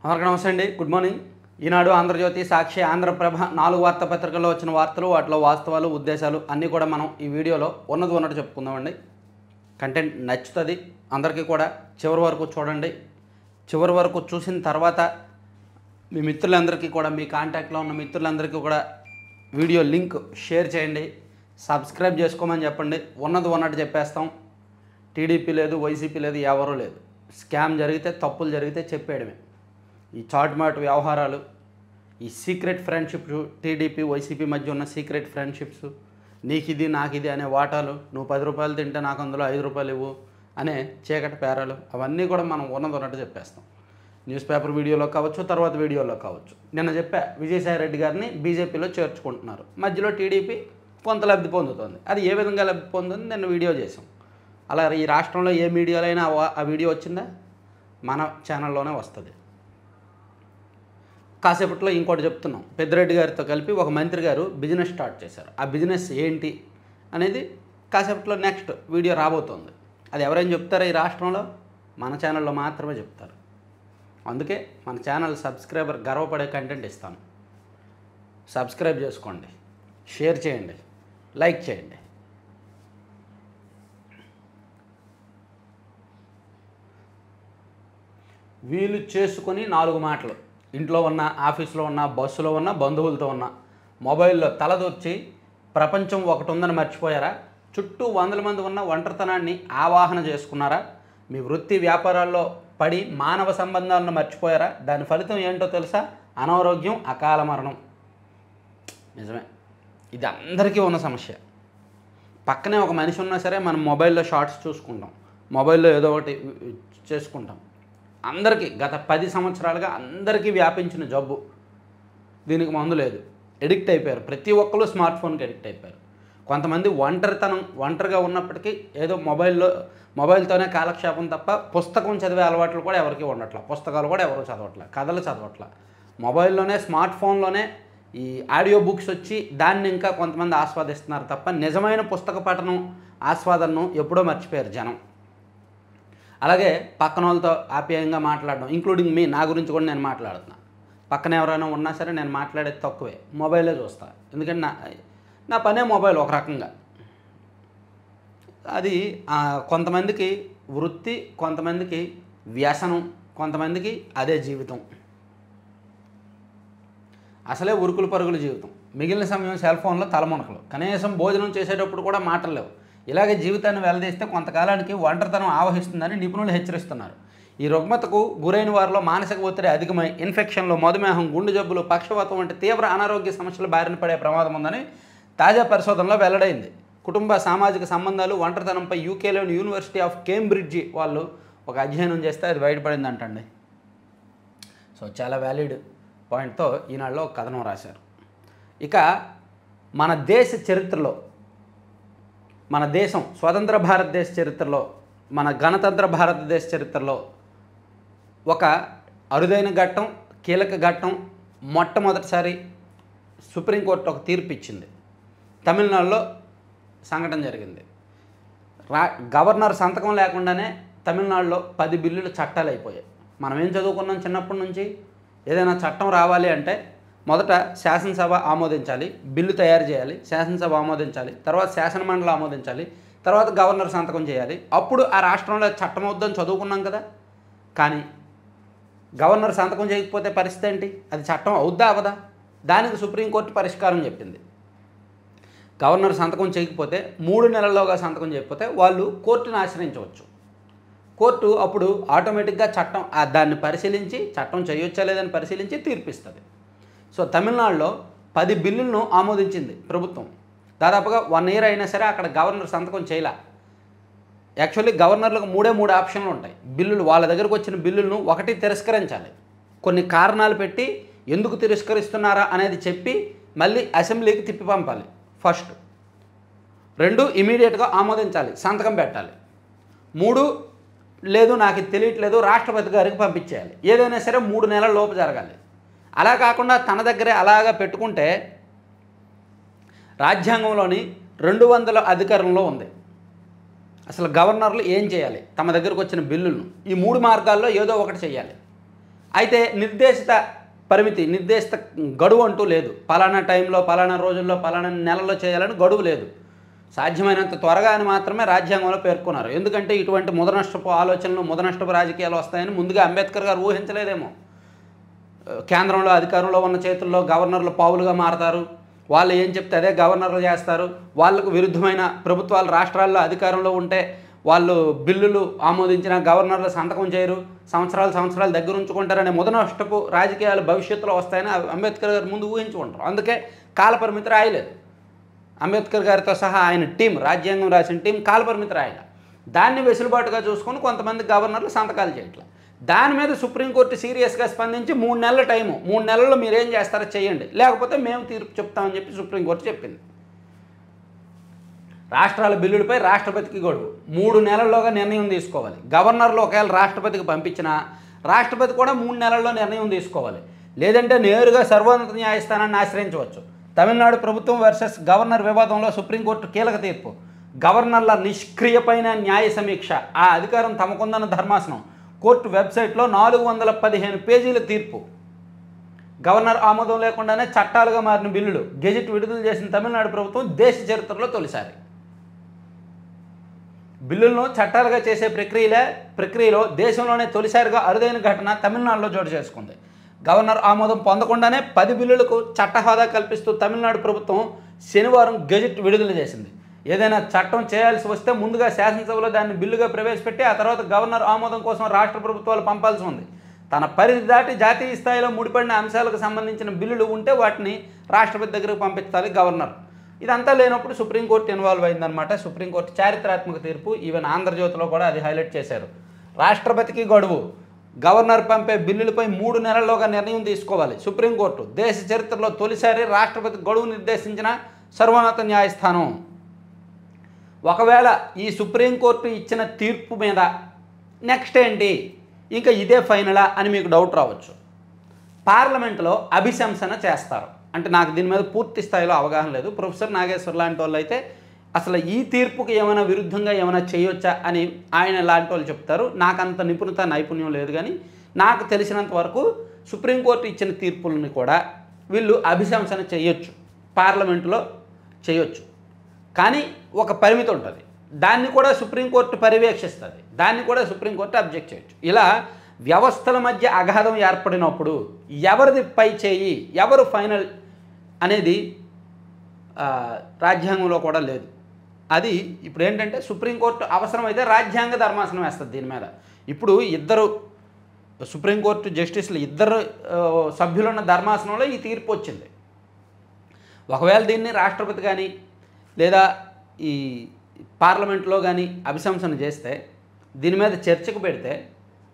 అందరికీ నమస్తే అండి. Good morning. ఈనాడు, ఆంధ్రజ్యోతి, సాక్షి, ఆంధ్రప్రభ 4 వార్తాపత్రికల్లో వచ్చిన వార్తలు, వాటిలో వాస్తవాలు, ఉద్దేశాలు అన్నీ కూడా మనం ఈ వీడియోలో ఉన్నట్టు చెప్పుకుందామండి. కంటెంట్ నచ్చుతుంది అందరికీ కూడా. చివరి వరకు చూడండి. చివరి వరకు చూసిన తర్వాత మీ మిత్రులందరికీ కూడా, మీ కాంటాక్ట్లో ఉన్న మిత్రులందరికీ కూడా వీడియో లింక్ షేర్ చేయండి. సబ్స్క్రైబ్ చేసుకోమని చెప్పండి. ఉన్నట్టు చెప్పేస్తాం. టీడీపీ లేదు, వైసీపీ లేదు, ఎవరూ లేదు. స్కామ్ జరిగితే, తప్పులు జరిగితే చెప్పేయడమే. ఈ చాట్మాట్ వ్యవహారాలు, ఈ సీక్రెట్ ఫ్రెండ్షిప్స్, టీడీపీ వైసీపీ మధ్య ఉన్న సీక్రెట్ ఫ్రెండ్షిప్స్, నీకిది నాకిది అనే వాటాలు, నువ్వు 10 రూపాయలు తింటే నాకు అందులో 5 రూపాయలు ఇవ్వు అనే చీకటి పేరాలు, అవన్నీ కూడా మనం ఉన్నట్టు చెప్పేస్తాం. న్యూస్ పేపర్ వీడియోలో కావచ్చు, తర్వాత వీడియోలో కావచ్చు. నిన్న చెప్పా, విజయసాయి రెడ్డి గారిని బీజేపీలో చేర్చుకుంటున్నారు. మధ్యలో టీడీపీ కొంత లబ్ధి పొందుతుంది. అది ఏ విధంగా లబ్ధి పొందుతుంది నిన్న వీడియో చేసాం. అలా ఈ రాష్ట్రంలో ఏ మీడియాలో అయినా ఆ వీడియో వచ్చిందా? మన ఛానల్లోనే వస్తుంది. కాసేపట్లో ఇంకోటి చెప్తున్నాం. పెద్దిరెడ్డి గారితో కలిపి ఒక మంత్రి గారు బిజినెస్ స్టార్ట్ చేశారు. ఆ బిజినెస్ ఏంటి అనేది కాసేపట్లో నెక్స్ట్ వీడియో రాబోతోంది. అది ఎవరైనా చెప్తారా ఈ రాష్ట్రంలో? మన ఛానల్లో మాత్రమే చెప్తారు. అందుకే మన ఛానల్ సబ్స్క్రైబర్ గర్వపడే కంటెంట్ ఇస్తాను. సబ్స్క్రైబ్ చేసుకోండి, షేర్ చేయండి, లైక్ చేయండి. వీలు చేసుకొని 4 మాటలు, ఇంట్లో ఉన్న, ఆఫీస్లో ఉన్న, బస్సులో ఉన్న, బంధువులతో ఉన్న, మొబైల్లో తలదూర్చి ప్రపంచం ఒకటి ఉందని మర్చిపోయారా? చుట్టూ 100 మంది ఉన్న ఒంటరితనాన్ని ఆవాహన చేసుకున్నారా? మీ వృత్తి వ్యాపారాల్లో పడి మానవ సంబంధాలను మర్చిపోయారా? దాని ఫలితం ఏంటో తెలుసా? అనారోగ్యం, అకాల మరణం. నిజమే, ఇది అందరికీ ఉన్న సమస్య. పక్కనే ఒక మనిషి ఉన్నా సరే మనం మొబైల్లో షార్ట్స్ చూసుకుంటాం, మొబైల్లో ఏదో ఒకటి చేసుకుంటాం. అందరికీ గత 10 సంవత్సరాలుగా అందరికీ వ్యాపించిన జబ్బు. దీనికి మందు లేదు. ఎడిక్ట్ అయిపోయారు. ప్రతి ఒక్కరు స్మార్ట్ ఫోన్కి ఎడిక్ట్ అయిపోయారు. కొంతమంది ఒంటరిగా ఉన్నప్పటికీ ఏదో మొబైల్తోనే కాలక్షేపం తప్ప పుస్తకం చదివే అలవాట్లు కూడా ఎవరికి ఉండట్లా. పుస్తకాలు కూడా ఎవరు చదవట్లా, కథలు చదవట్లా. మొబైల్లోనే, స్మార్ట్ ఫోన్లోనే ఈ ఆడియో బుక్స్ వచ్చి దాన్ని ఇంకా కొంతమంది ఆస్వాదిస్తున్నారు తప్ప నిజమైన పుస్తక పఠనం, ఆస్వాదనను ఎప్పుడో మర్చిపోయారు జనం. అలాగే పక్కన వాళ్ళతో ఆప్యాయంగా మాట్లాడడం, ఇంక్లూడింగ్ మీ, నా గురించి కూడా నేను మాట్లాడుతున్నా. పక్కన ఎవరైనా ఉన్నా సరే నేను మాట్లాడేది తక్కువే, మొబైలే చూస్తా. ఎందుకంటే నా పనే మొబైల్ ఒక రకంగా. అది కొంతమందికి వృత్తి, కొంతమందికి వ్యసనం, కొంతమందికి అదే జీవితం. అసలే ఉరుకులు పరుగుల జీవితం. మిగిలిన సమయం సెల్ ఫోన్లో తలమునకలు. కనీసం భోజనం చేసేటప్పుడు కూడా మాటలు లేవు. ఇలాగే జీవితాన్ని వెల్లదీస్తే కొంతకాలానికి ఒంటరితనం ఆవహిస్తుందని నిపుణులు హెచ్చరిస్తున్నారు. ఈ రుగ్మతకు గురైన వారిలో మానసిక ఒత్తిడి అధికమై ఇన్ఫెక్షన్లు, మధుమేహం, గుండె జబ్బులు, పక్షవాతం వంటి తీవ్ర అనారోగ్య సమస్యలు బారిన పడే ప్రమాదం ఉందని తాజా పరిశోధనలో వెల్లడైంది. కుటుంబ సామాజిక సంబంధాలు, ఒంటరితనంపై యూకేలోని యూనివర్సిటీ ఆఫ్ కేంబ్రిడ్జి వాళ్ళు ఒక అధ్యయనం చేస్తే అది బయటపడిందంటండి. సో చాలా వ్యాలిడ్ పాయింట్తో ఈనాడులో ఒక కథనం రాశారు. ఇక మన దేశ చరిత్రలో, మన దేశం స్వతంత్ర భారతదేశ చరిత్రలో, మన గణతంత్ర భారతదేశ చరిత్రలో ఒక అరుదైన ఘట్టం, కీలక ఘట్టం. మొట్టమొదటిసారి సుప్రీంకోర్టు ఒక తీర్పు ఇచ్చింది. తమిళనాడులో సంఘటన జరిగింది. గవర్నర్ సంతకం లేకుండానే తమిళనాడులో 10 బిల్లులు చట్టాలు అయిపోయాయి. మనం ఏం చదువుకున్నాం చిన్నప్పటి నుంచి? ఏదైనా చట్టం రావాలి అంటే మొదట శాసనసభ ఆమోదించాలి, బిల్లు తయారు చేయాలి, శాసనసభ ఆమోదించాలి, తర్వాత శాసనమండలి ఆమోదించాలి, తర్వాత గవర్నర్ సంతకం చేయాలి. అప్పుడు ఆ రాష్ట్రంలో చట్టం అవుద్దని చదువుకున్నాం కదా. కానీ గవర్నర్ సంతకం చేయకపోతే పరిస్థితి ఏంటి? అది చట్టం అవుద్దా అవదా? దానికి సుప్రీంకోర్టు పరిష్కారం చెప్పింది. గవర్నర్ సంతకం చేయకపోతే, 3 నెలల్లోగా సంతకం చేయకపోతే వాళ్ళు కోర్టును ఆశ్రయించవచ్చు. కోర్టు అప్పుడు ఆటోమేటిక్గా చట్టం దాన్ని పరిశీలించి, చట్టం చేయొచ్చా లేదని పరిశీలించి తీర్పిస్తుంది. సో తమిళనాడులో 10 బిల్లులను ఆమోదించింది ప్రభుత్వం. దాదాపుగా 1 ఇయర్ అయినా సరే అక్కడ గవర్నర్ సంతకం చేయలే. యాక్చువల్లీ గవర్నర్లకు 3 ఆప్షన్లు ఉంటాయి. బిల్లులు, వాళ్ళ దగ్గరకు వచ్చిన బిల్లులను ఒకటి తిరస్కరించాలి, కొన్ని కారణాలు పెట్టి ఎందుకు తిరస్కరిస్తున్నారా అనేది చెప్పి మళ్ళీ అసెంబ్లీకి తిప్పి పంపాలి ఫస్ట్. 2 ఇమీడియట్గా ఆమోదించాలి, సంతకం పెట్టాలి. 3 లేదు నాకు ఇది తెలియట్లేదు, రాష్ట్రపతి గారికి పంపించేయాలి. ఏదైనా సరే 3 నెలల లోపు జరగాలి. అలా కాకుండా తన దగ్గరే అలాగా పెట్టుకుంటే రాజ్యాంగంలోని 200 అధికారంలో ఉంది. అసలు గవర్నర్లు ఏం చేయాలి? తమ దగ్గరకు వచ్చిన బిల్లులను ఈ 3 మార్గాల్లో ఏదో ఒకటి చేయాలి. అయితే నిర్దేశిత పరిమితి, నిర్దేశిత గడువు అంటూ లేదు. పలానా టైంలో, పలానా రోజుల్లో, పలానా నెలలో చేయాలని గడువు లేదు. సాధ్యమైనంత త్వరగా అని మాత్రమే రాజ్యాంగంలో పేర్కొన్నారు. ఎందుకంటే ఇటువంటి ముదనష్టపు ఆలోచనలు, ముదనష్టపు రాజకీయాలు వస్తాయని ముందుగా అంబేద్కర్ గారు ఊహించలేదేమో. కేంద్రంలో అధికారంలో ఉన్న చేతుల్లో గవర్నర్లు పావులుగా మారతారు, వాళ్ళు ఏం చెప్తే అదే గవర్నర్లు చేస్తారు, వాళ్ళకు విరుద్ధమైన ప్రభుత్వాలు రాష్ట్రాల్లో అధికారంలో ఉంటే వాళ్ళు బిల్లులు ఆమోదించిన గవర్నర్లు సంతకం చేయరు, సంవత్సరాలు దగ్గర ఉంచుకుంటారనే ముదనష్టపు రాజకీయాలు భవిష్యత్తులో వస్తాయని అంబేద్కర్ గారు ముందు ఊహించుకుంటారు. అందుకే కాలపరిమితి రాయలేదు. అంబేద్కర్ గారితో సహా ఆయన టీం, రాజ్యాంగం రాసిన టీం కాలపరిమితి రాయాలి. దాన్ని వెసులుబాటుగా చూసుకొని కొంతమంది గవర్నర్లు సంతకాలు చేయట్లేదు. దాని మీద సుప్రీంకోర్టు సీరియస్గా స్పందించి 3 నెలల టైము, 3 నెలల్లో మీరు ఏం చేస్తారో చేయండి, లేకపోతే మేము తీర్పు చెప్తామని చెప్పి సుప్రీంకోర్టు చెప్పింది. రాష్ట్రాల బిల్లులపై రాష్ట్రపతికి గడువు 3 నెలల్లోగా నిర్ణయం తీసుకోవాలి. గవర్నర్లు ఒకవేళ రాష్ట్రపతికి పంపించినా రాష్ట్రపతి కూడా 3 నెలల్లో నిర్ణయం తీసుకోవాలి. లేదంటే నేరుగా సర్వోన్నత న్యాయస్థానాన్ని ఆశ్రయించవచ్చు. తమిళనాడు ప్రభుత్వం వర్సెస్ గవర్నర్ వివాదంలో సుప్రీంకోర్టు కీలక తీర్పు. గవర్నర్ల నిష్క్రియపైన న్యాయ సమీక్ష, ఆ అధికారం తమకుందన్న ధర్మాసనం. కోర్టు వెబ్సైట్లో 415 పేజీల తీర్పు. గవర్నర్ ఆమోదం లేకుండానే చట్టాలుగా మారిన బిల్లులు గెజిట్ విడుదల చేసిన తమిళనాడు ప్రభుత్వం దేశ చరిత్రలో తొలిసారి. బిల్లులను చట్టాలుగా చేసే ప్రక్రియలో దేశంలోనే తొలిసారిగా అరుదైన ఘటన తమిళనాడులో చోటు చేసుకుంది. గవర్నర్ ఆమోదం పొందకుండానే 10 బిల్లులకు చట్ట హోదా కల్పిస్తూ తమిళనాడు ప్రభుత్వం శనివారం గెజిట్ విడుదల చేసింది. ఏదైనా చట్టం చేయాల్సి వస్తే ముందుగా శాసనసభలో దాన్ని బిల్లుగా ప్రవేశపెట్టి ఆ తర్వాత గవర్నర్ ఆమోదం కోసం రాష్ట్ర ప్రభుత్వాలు పంపాల్సి ఉంది. తన పరిధి దాటి జాతీయ స్థాయిలో ముడిపడిన అంశాలకు సంబంధించిన బిల్లులు ఉంటే వాటిని రాష్ట్రపతి దగ్గరకు పంపించాలి గవర్నర్. ఇదంతా లేనప్పుడు సుప్రీంకోర్టు ఇన్వాల్వ్ అయిందనమాట. సుప్రీంకోర్టు చారిత్రాత్మక తీర్పు. ఈవెన్ ఆంధ్రజ్యోతిలో కూడా అది హైలైట్ చేశారు. రాష్ట్రపతికి గడువు, గవర్నర్ పంపే బిల్లులపై 3 నెలల్లోగా నిర్ణయం తీసుకోవాలి. సుప్రీంకోర్టు దేశ చరిత్రలో తొలిసారి రాష్ట్రపతి గడువు నిర్దేశించిన సర్వోన్నత న్యాయస్థానం. ఒకవేళ ఈ సుప్రీంకోర్టు ఇచ్చిన తీర్పు మీద నెక్స్ట్ ఏంటి, ఇంకా ఇదే ఫైనలా అని మీకు డౌట్ రావచ్చు. పార్లమెంట్లో అభిశంసన చేస్తారు. అంటే నాకు దీని మీద పూర్తి స్థాయిలో అవగాహన లేదు. ప్రొఫెసర్ నాగేశ్వర్ లాంటి వాళ్ళు అయితే అసలు ఈ తీర్పుకి ఏమైనా విరుద్ధంగా ఏమైనా చేయొచ్చా అని ఆయన లాంటి వాళ్ళు చెప్తారు. నాకు అంత నైపుణ్యం లేదు, కానీ నాకు తెలిసినంత వరకు సుప్రీంకోర్టు ఇచ్చిన తీర్పులని కూడా వీళ్ళు అభిశంసన చేయొచ్చు, పార్లమెంటులో చేయొచ్చు. కానీ ఒక పరిమితి ఉంటుంది. దాన్ని కూడా సుప్రీంకోర్టు పర్యవేక్షిస్తుంది, దాన్ని కూడా సుప్రీంకోర్టు అబ్జెక్ట్ చేయొచ్చు. ఇలా వ్యవస్థల మధ్య అగాధం ఏర్పడినప్పుడు ఎవరిది పై చేయి, ఎవరు ఫైనల్ అనేది రాజ్యాంగంలో కూడా లేదు. అది ఇప్పుడు ఏంటంటే సుప్రీంకోర్టు అవసరమైతే రాజ్యాంగ ధర్మాసనం వేస్తుంది దీని మీద. ఇప్పుడు ఇద్దరు సుప్రీంకోర్టు జస్టిస్లు, ఇద్దరు సభ్యులున్న ధర్మాసనంలో ఈ తీర్పు వచ్చింది. ఒకవేళ దీన్ని రాష్ట్రపతి కానీ లేదా ఈ పార్లమెంట్లో కానీ అభిశంసన చేస్తే, దీని మీద చర్చకు పెడితే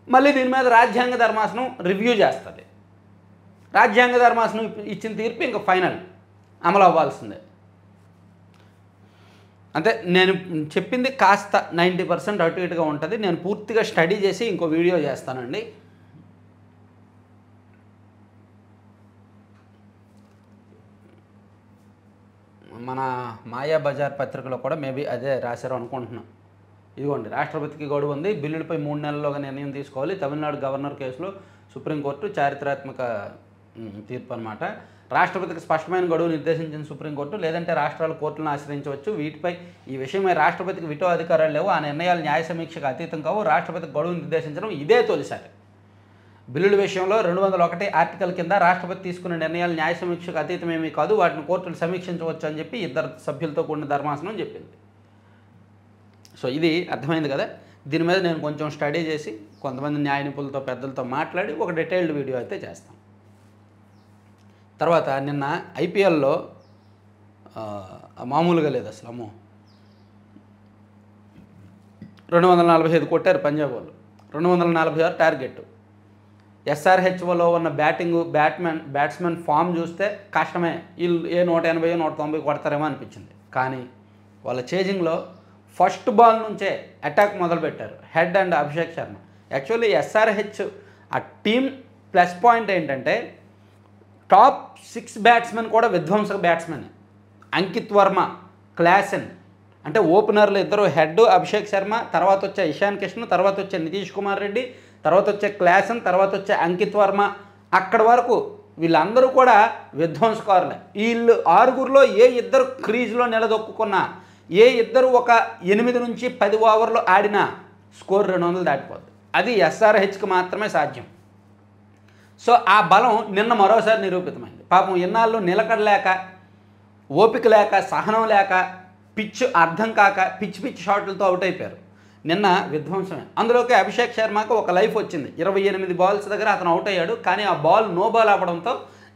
మళ్ళీ దీని మీద రాజ్యాంగ ధర్మాసనం రివ్యూ చేస్తుంది. రాజ్యాంగ ధర్మాసనం ఇచ్చిన తీర్పు ఇంకా ఫైనల్ అమలు అవ్వాల్సిందే. అంటే నేను చెప్పింది కాస్త 90% అటు ఇటుగా ఉంటుంది. నేను పూర్తిగా స్టడీ చేసి ఇంకో వీడియో చేస్తానండి. మన మాయాబజార్ పత్రికలో కూడా మేబీ అదే రాశారు అనుకుంటున్నాను. ఇదిగోండి, రాష్ట్రపతికి గడువు ఉంది, బిల్లులపై 3 నెలల్లోగా నిర్ణయం తీసుకోవాలి. తమిళనాడు గవర్నర్ కేసులో సుప్రీంకోర్టు చారిత్రాత్మక తీర్పు అనమాట. రాష్ట్రపతికి స్పష్టమైన గడువు నిర్దేశించిన సుప్రీంకోర్టు, లేదంటే రాష్ట్రాలు కోర్టులను ఆశ్రయించవచ్చు. వీటిపై ఈ విషయమై రాష్ట్రపతికి విటో అధికారాలు లేవు. ఆ నిర్ణయాలు న్యాయ సమీక్షకు అతీతం కావు. రాష్ట్రపతికి గడువు నిర్దేశించడం ఇదే తొలిసారి. బిల్లుల విషయంలో 201 ఆర్టికల్ కింద రాష్ట్రపతి తీసుకున్న నిర్ణయాలు న్యాయ సమీక్షకు అతీతమేమీ కాదు, వాటిని కోర్టులు సమీక్షించవచ్చు అని చెప్పి 2 సభ్యులతో కూడిన ధర్మాసనం చెప్పింది. సో ఇది అర్థమైంది కదా. దీని మీద నేను కొంచెం స్టడీ చేసి కొంతమంది న్యాయ నిపుణులతో పెద్దలతో మాట్లాడి ఒక డీటెయిల్డ్ వీడియో అయితే చేస్తాం. తర్వాత నిన్న ఐపీఎల్లో మామూలుగా లేదు అసలు. అమ్మో, 245 కొట్టారు పంజాబ్ వాళ్ళు. 246 టార్గెట్. ఎస్ఆర్హెచ్ఓలో ఉన్న బ్యాట్స్మెన్ ఫామ్ చూస్తే కష్టమే. వీళ్ళు 180 190 కొడతారేమో అనిపించింది. కానీ వాళ్ళ చేజింగ్లో ఫస్ట్ బాల్ నుంచే అటాక్ మొదలుపెట్టారు head and Abhishek Sharma. Actually SRH ఆ టీం ప్లస్ పాయింట్ ఏంటంటే టాప్ 6 బ్యాట్స్మెన్ కూడా విధ్వంసక బ్యాట్స్మెన్. అంకిత్ వర్మ, క్లాసెన్ అంటే ఓపెనర్లు ఇద్దరు, హెడ్ అభిషేక్ శర్మ, తర్వాత వచ్చే ఇషాన్ కిషన్, తర్వాత వచ్చే నితీష్ కుమార్ రెడ్డి, తర్వాత వచ్చే క్లాసన్, తర్వాత వచ్చే అంకిత్ వర్మ, అక్కడి వరకు వీళ్ళందరూ కూడా విధ్వంసకారులే. వీళ్ళు ఆరుగురిలో ఏ ఇద్దరు క్రీజ్లో నిలదొక్కున్నా, ఏ ఇద్దరు ఒక 8 నుంచి 10 ఓవర్లు ఆడినా స్కోర్ 200 దాటిపోద్ది. అది ఎస్ఆర్హెచ్కి మాత్రమే సాధ్యం. సో ఆ బలం నిన్న మరోసారి నిరూపితమైంది. పాపం ఇన్నాళ్ళు నిలకడలేక, ఓపిక లేక, సహనం లేక, పిచ్ అర్థం కాక పిచ్చి షాట్లతో అవుట్ అయిపోయారు. నిన్న విధ్వంసమే. అందులోకి అభిషేక్ శర్మకు ఒక లైఫ్ వచ్చింది. 28 బాల్స్ దగ్గర అతను అవుట్ అయ్యాడు. కానీ ఆ బాల్ నో బాల్ అవ్వడంతో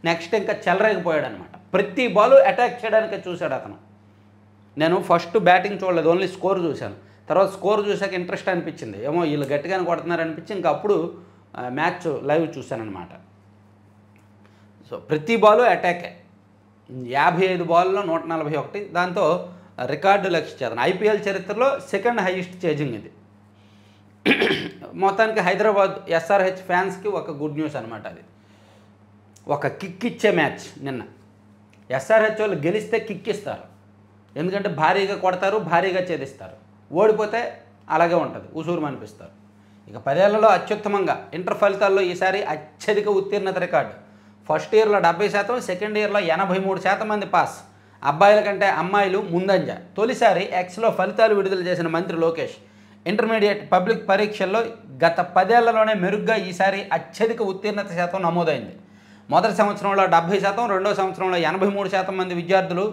నెక్స్ట్ ఇంకా చెలరేగిపోయాడు అనమాట. ప్రతి బాల్ అటాక్ చేయడానికే చూశాడు అతను. నేను ఫస్ట్ బ్యాటింగ్ చూడలేదు, ఓన్లీ స్కోర్ చూశాను. తర్వాత స్కోర్ చూశాక ఇంట్రెస్ట్ అనిపించింది, ఏమో వీళ్ళు గట్టిగానే కొడుతున్నారు అనిపించి ఇంకా అప్పుడు మ్యాచ్ లైవ్ చూశానమాట. సో ప్రతి బాలు అటాకే. 55 బాల్లో 141, దాంతో రికార్డు లక్షించారు. ఐపీఎల్ చరిత్రలో సెకండ్ హైయెస్ట్ చేజింగ్ ఇది. మొత్తానికి హైదరాబాద్ ఎస్ఆర్హెచ్ ఫ్యాన్స్కి ఒక గుడ్ న్యూస్ అనమాట. అది ఒక కిక్ ఇచ్చే మ్యాచ్ నిన్న. ఎస్ఆర్హెచ్ వాళ్ళు గెలిస్తే కిక్ ఇస్తారు, ఎందుకంటే భారీగా కొడతారు, భారీగా ఛేదిస్తారు. ఓడిపోతే అలాగే ఉంటుంది, ఉసూరు అనిపిస్తారు. ఇక 10 ఏళ్లలో అత్యుత్తమంగా ఇంటర్ ఫలితాల్లో ఈసారి అత్యధిక ఉత్తీర్ణత రికార్డు. ఫస్ట్ ఇయర్లో 70%, సెకండ్ ఇయర్లో 83% మంది పాస్. అబ్బాయిల కంటే అమ్మాయిలు ముందంజ. తొలిసారి ఎక్స్లో ఫలితాలు విడుదల చేసిన మంత్రి లోకేష్, ఇంటర్మీడియట్ పబ్లిక్ పరీక్షల్లో గత 10 ఏళ్లలోనే మెరుగ్గా ఈసారి అత్యధిక ఉత్తీర్ణత శాతం నమోదైంది. మొదటి సంవత్సరంలో 70%, రెండో సంవత్సరంలో 83% మంది విద్యార్థులు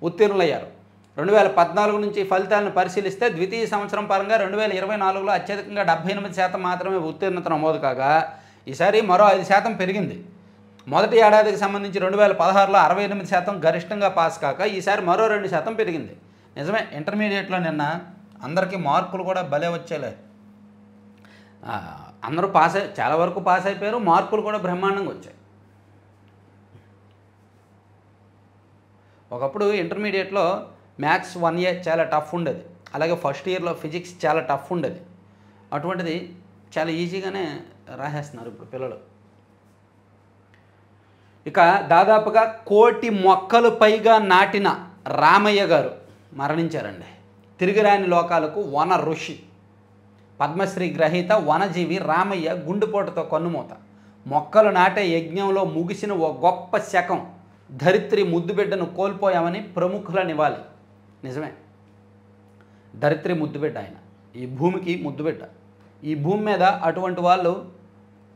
ఉత్తీర్ణులయ్యారు. 2014 నుంచి ఫలితాలను పరిశీలిస్తే ద్వితీయ సంవత్సరం పరంగా 2024లో అత్యధికంగా 78% మాత్రమే ఉత్తీర్ణత నమోదు కాగా ఈసారి మరో 5% పెరిగింది. మొదటి ఏడాదికి సంబంధించి 2016లో 68% గరిష్టంగా పాస్ కాక ఈసారి మరో 2% పెరిగింది. నిజమే, ఇంటర్మీడియట్లో నిన్న అందరికీ మార్కులు కూడా భలే వచ్చేలే. అందరూ చాలా వరకు పాస్ అయిపోయారు, మార్కులు కూడా బ్రహ్మాండంగా వచ్చాయి. ఒకప్పుడు ఇంటర్మీడియట్లో మ్యాథ్స్ 1A చాలా టఫ్ ఉండేది, అలాగే ఫస్ట్ ఇయర్లో ఫిజిక్స్ చాలా టఫ్ ఉండేది. అటువంటిది చాలా ఈజీగానే రాసేస్తున్నారు ఇప్పుడు పిల్లలు. ఇక దాదాపుగా 1 కోటి మొక్కలు పైగా నాటిన రామయ్య గారు మరణించారండి. తిరిగిరాని లోకాలకు వన ఋషి, పద్మశ్రీ గ్రహీత వనజీవి రామయ్య గుండెపోటుతో కన్నుమూత. మొక్కలు నాటే యజ్ఞంలో ముగిసిన ఓ గొప్ప శకం. ధరిత్రి ముద్దుబిడ్డను కోల్పోయామని ప్రముఖుల నివాళి. నిజమే, ధరిత్రి ముద్దుబిడ్డ ఆయన, ఈ భూమికి ముద్దుబిడ్డ. ఈ భూమి మీద అటువంటి వాళ్ళు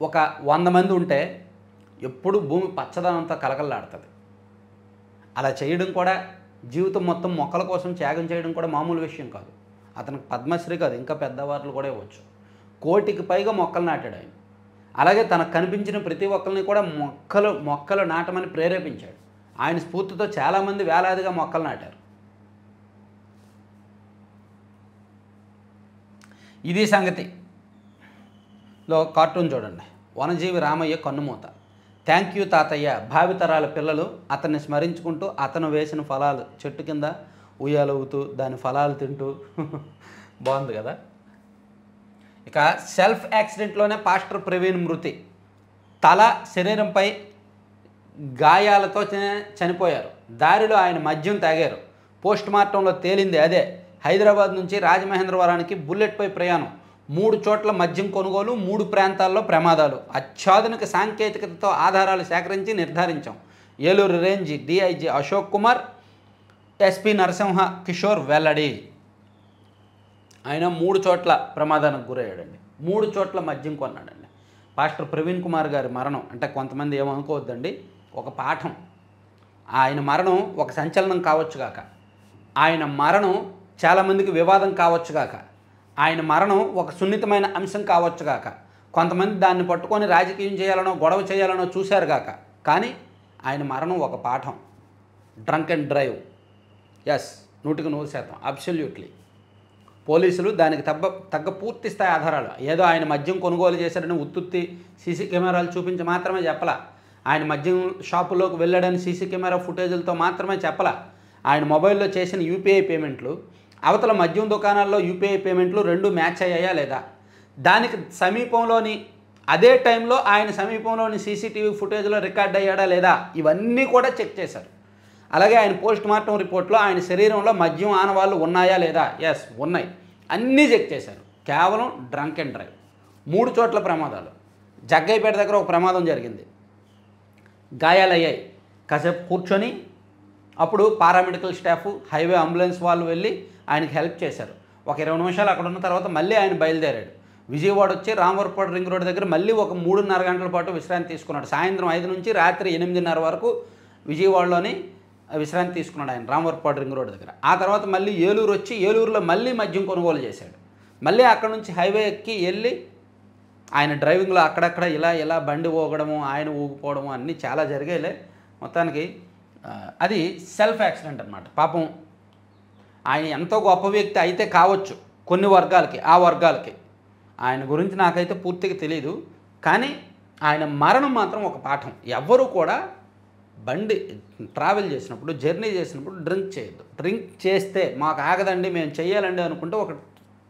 ఒక 100 మంది ఉంటే ఎప్పుడు భూమి పచ్చదనంతో కలకల్లాడుతుంది. అలా చేయడం కూడా, జీవితం మొత్తం మొక్కల కోసం త్యాగం చేయడం కూడా మామూలు విషయం కాదు. అతనికి పద్మశ్రీ కాదు, ఇంకా పెద్దవాళ్ళు కూడా ఇవ్వచ్చు. 1 కోటికి పైగా మొక్కలు నాటాడు ఆయన. అలాగే తనకు కనిపించిన ప్రతి ఒక్కరిని కూడా మొక్కలు నాటమని ప్రేరేపించాడు. ఆయన స్ఫూర్తితో చాలామంది వేలాదిగా మొక్కలు నాటారు. ఇది సంగతి. కార్టూన్ చూడండి, వనజీవి రామయ్య కన్నుమూత. థ్యాంక్ యూ తాతయ్య. భావితరాల పిల్లలు అతన్ని స్మరించుకుంటూ అతను వేసిన ఫలాలు చెట్టు కింద ఉయ్యాలవుతూ దాని ఫలాలు తింటూ బాగుంది కదా. ఇక సెల్ఫ్ యాక్సిడెంట్లోనే పాస్టర్ ప్రవీణ్ మృతి. తల, శరీరంపై గాయాలతో చనిపోయారు. దారిలో ఆయన మద్యం తాగారు. పోస్ట్ మార్టంలో తేలింది అదే. హైదరాబాద్ నుంచి రాజమహేంద్రవరానికి బుల్లెట్పై ప్రయాణం. 3 చోట్ల మద్యం కొనుగోలు, 3 ప్రాంతాల్లో ప్రమాదాలు. అత్యాధునిక సాంకేతికతతో ఆధారాలు సేకరించి నిర్ధారించాం. Eluru range DIG Ashok Kumar, SP Narasimha Kishore వెల్లడి. ఆయన 3 చోట్ల ప్రమాదానికి గురయ్యాడండి. 3 చోట్ల మద్యం కొన్నాడండి. పాస్టర్ ప్రవీణ్ కుమార్ గారి మరణం అంటే కొంతమంది ఏమనుకోవద్దండి, ఒక పాఠం. ఆయన మరణం ఒక సంచలనం కావచ్చు కాక, ఆయన మరణం చాలామందికి వివాదం కావచ్చు కాక, ఆయన మరణం ఒక సున్నితమైన అంశం కావచ్చు కాక, కొంతమంది దాన్ని పట్టుకొని రాజకీయం చేయాలనో గొడవ చేయాలనో చూశారు కాక, కానీ ఆయన మరణం ఒక పాఠం. Drunk and drive, yes, 100% absolutely. పోలీసులు దానికి తగ్గ పూర్తి స్థాయి ఆధారాలు, ఏదో ఆయన మద్యం కొనుగోలు చేశారని ఉత్తుత్తి సీసీ కెమెరాలు చూపించి మాత్రమే చెప్పలా, ఆయన మద్యం షాపులోకి వెళ్ళాడని సీసీ కెమెరా ఫుటేజీలతో మాత్రమే చెప్పలా, ఆయన మొబైల్లో చేసిన యూపీఐ పేమెంట్లు, అవతల మద్యం దుకాణాల్లో యూపీఐ పేమెంట్లు 2 మ్యాచ్ అయ్యాయా లేదా, దానికి సమీపంలోని అదే టైంలో ఆయన సమీపంలోని సీసీటీవీ ఫుటేజ్లో రికార్డ్ అయ్యాడా లేదా, ఇవన్నీ కూడా చెక్ చేశారు. అలాగే ఆయన పోస్ట్ మార్టం రిపోర్ట్లో ఆయన శరీరంలో మద్యం ఆనవాళ్ళు ఉన్నాయా లేదా, ఎస్ ఉన్నాయి, అన్నీ చెక్ చేశారు. కేవలం డ్రంక్ అండ్ డ్రైవ్. 3 చోట్ల ప్రమాదాలు. జగ్గయ్యపేట దగ్గర ఒక ప్రమాదం జరిగింది, గాయాలయ్యాయి. కాసేపు కూర్చొని అప్పుడు పారామెడికల్ స్టాఫ్, హైవే అంబులెన్స్ వాళ్ళు వెళ్ళి ఆయనకి హెల్ప్ చేశారు. ఒక 20 నిమిషాలు అక్కడ ఉన్న తర్వాత మళ్ళీ ఆయన బయలుదేరాడు. విజయవాడ వచ్చి రామవరపాడు రింగ్ రోడ్ దగ్గర మళ్ళీ ఒక 3.5 గంటల పాటు విశ్రాంతి తీసుకున్నాడు. సాయంత్రం 5 నుంచి రాత్రి 8:30 వరకు విజయవాడలోని విశ్రాంతి తీసుకున్నాడు ఆయన రామవరపాడు రింగ్ రోడ్ దగ్గర. ఆ తర్వాత మళ్ళీ ఏలూరు వచ్చి ఏలూరులో మళ్ళీ మద్యం కొనుగోలు చేశాడు. మళ్ళీ అక్కడ నుంచి హైవే ఎక్కి వెళ్ళి ఆయన డ్రైవింగ్లో అక్కడక్కడ ఇలా బండి ఊగడము, ఆయన ఊగిపోవడము అన్నీ చాలా జరిగాయిలే. మొత్తానికి అది సెల్ఫ్ యాక్సిడెంట్ అనమాట. పాపం ఆయన ఎంతో గొప్ప వ్యక్తి అయితే కావచ్చు కొన్ని వర్గాలకి, ఆ వర్గాలకి. ఆయన గురించి నాకైతే పూర్తిగా తెలియదు, కానీ ఆయన మరణం మాత్రం ఒక పాఠం. ఎవ్వరూ కూడా బండి ట్రావెల్ చేసినప్పుడు, జర్నీ చేసినప్పుడు డ్రింక్ చేయొద్దు. డ్రింక్ చేస్తే మాకు ఆగదండి, మేము చెయ్యాలండి అనుకుంటే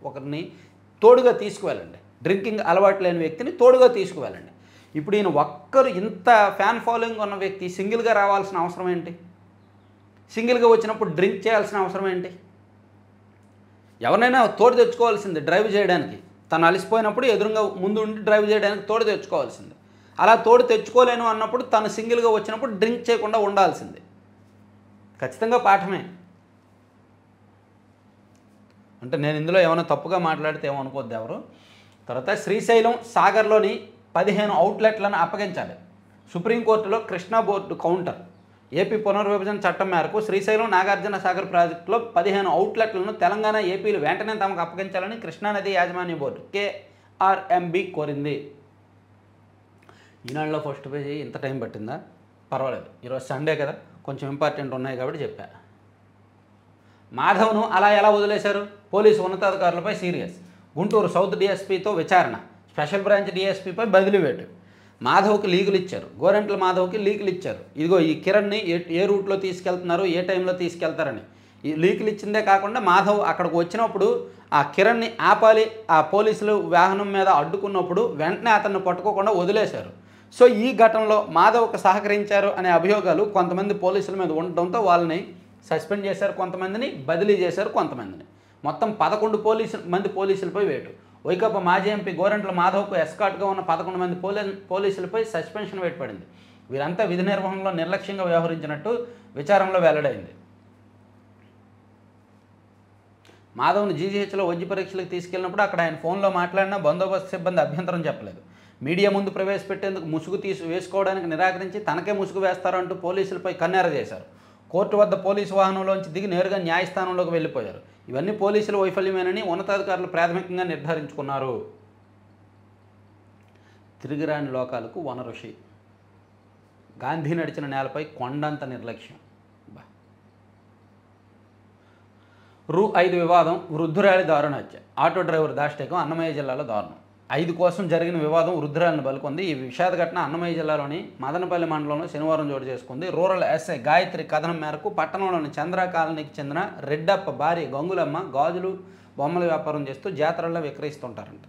ఒకరిని తోడుగా తీసుకువెళ్ళండి. డ్రింకింగ్ అలవాటు లేని వ్యక్తిని తోడుగా తీసుకువెళ్ళండి. ఇప్పుడు ఈయన ఒక్కరు ఇంత ఫ్యాన్ ఫాలోయింగ్ ఉన్న వ్యక్తి సింగిల్గా రావాల్సిన అవసరం ఏంటి? సింగిల్గా వచ్చినప్పుడు డ్రింక్ చేయాల్సిన అవసరం ఏంటి? ఎవరినైనా తోడు తెచ్చుకోవాల్సింది డ్రైవ్ చేయడానికి. తను అలసిపోయినప్పుడు ఎదురుగా ముందు ఉండి డ్రైవ్ చేయడానికి తోడు తెచ్చుకోవాల్సింది. అలా తోడు తెచ్చుకోలేను అన్నప్పుడు తను సింగిల్గా వచ్చినప్పుడు డ్రింక్ చేయకుండా ఉండాల్సింది. ఖచ్చితంగా పాఠమే. అంటే నేను ఇందులో ఏమైనా తప్పుగా మాట్లాడితే ఏమనుకోద్దు ఎవరు. తర్వాత శ్రీశైలం సాగర్లోని 15 అవుట్లెట్లను అప్పగించాలి. సుప్రీంకోర్టులో కృష్ణా బోర్డు కౌంటర్. ఏపీ పునర్విభజన చట్టం మేరకు శ్రీశైలం నాగార్జున సాగర్ ప్రాజెక్టులో 15 అవుట్లెట్లను తెలంగాణ, ఏపీలు వెంటనే తమకు అప్పగించాలని కృష్ణానది యాజమాన్య బోర్డు కేఆర్ఎంబి కోరింది. ఈనాడులో ఫస్ట్ పేజీ ఇంత టైం పట్టిందా? పర్వాలేదు, ఈరోజు సండే కదా, కొంచెం ఇంపార్టెంట్ ఉన్నాయి కాబట్టి చెప్పా. మాధవ్ను అలా ఎలా వదిలేశారు? పోలీసు ఉన్నతాధికారులపై సీరియస్. గుంటూరు సౌత్ డిఎస్పీతో విచారణ. స్పెషల్ బ్రాంచ్ డిఎస్పీపై బదిలీ వేటు. మాధవ్కి లీకులు ఇచ్చారు, గోరెంట్ల మాధవ్కి లీకులు ఇచ్చారు. ఇదిగో ఈ కిరణ్ని ఏ రూట్లో తీసుకెళ్తున్నారు, ఏ టైంలో తీసుకెళ్తారని ఈ లీకులు ఇచ్చిందే కాకుండా మాధవ్ అక్కడికి వచ్చినప్పుడు ఆ కిరణ్ని ఆపాలి, ఆ పోలీసులు వాహనం మీద అడ్డుకున్నప్పుడు వెంటనే అతన్ని పట్టుకోకుండా వదిలేశారు. సో ఈ ఘటనలో మాధవ్కి సహకరించారు అనే అభియోగాలు కొంతమంది పోలీసుల మీద ఉండడంతో వాళ్ళని సస్పెండ్ చేశారు, కొంతమందిని బదిలీ చేశారు, కొంతమందిని. మొత్తం 11 మంది పోలీసులపై వేటు. వైకాపా మాజీ ఎంపీ గోరెంట్ల మాధవ్కు ఎస్కాట్గా ఉన్న 11 మంది పోలీసులపై సస్పెన్షన్ వేటు పడింది. వీరంతా విధి నిర్వహణలో నిర్లక్ష్యంగా వ్యవహరించినట్టు విచారణలో వెల్లడైంది. మాధవ్ను జీజీహెచ్లో వైద్య పరీక్షలకు తీసుకెళ్లినప్పుడు అక్కడ ఆయన ఫోన్లో మాట్లాడినా బందోబస్తు సిబ్బంది అభ్యంతరం చెప్పలేదు. మీడియా ముందు ప్రవేశపెట్టేందుకు ముసుగు వేసుకోవడానికి నిరాకరించి తనకే ముసుగు వేస్తారంటూ పోలీసులపై కన్నెర చేశారు. కోర్టు వద్ద పోలీసు వాహనంలోంచి దిగి నేరుగా న్యాయస్థానంలోకి వెళ్ళిపోయారు. ఇవన్నీ పోలీసుల వైఫల్యమేనని ఉన్నతాధికారులు ప్రాథమికంగా నిర్ధారించుకున్నారు. తిరిగిరాని లోకాలకు వనరుషి. గాంధీ నడిచిన నేలపై కొండంత నిర్లక్ష్యం. రూ. 5 వివాదం, వృద్ధురాలి దారుణ హత్య. ఆటో డ్రైవర్ దాష్టీకం అన్నమయ్య జిల్లాలో దారుణం. 5 కోసం జరిగిన వివాదం వృద్ధురాలిని బలికొంది. ఈ విషాద ఘటన అన్నమయ్య జిల్లాలోని మదనపల్లి మండలంలో శనివారం చోటు చేసుకుంది. రూరల్ ఎస్ఐ గాయత్రి కథనం మేరకు పట్టణంలోని చంద్ర కాలనీకి చెందిన రెడ్డప్ప భార్య గంగులమ్మ గాజులు, బొమ్మల వ్యాపారం చేస్తూ జాతరల్లో విక్రయిస్తుంటారంట.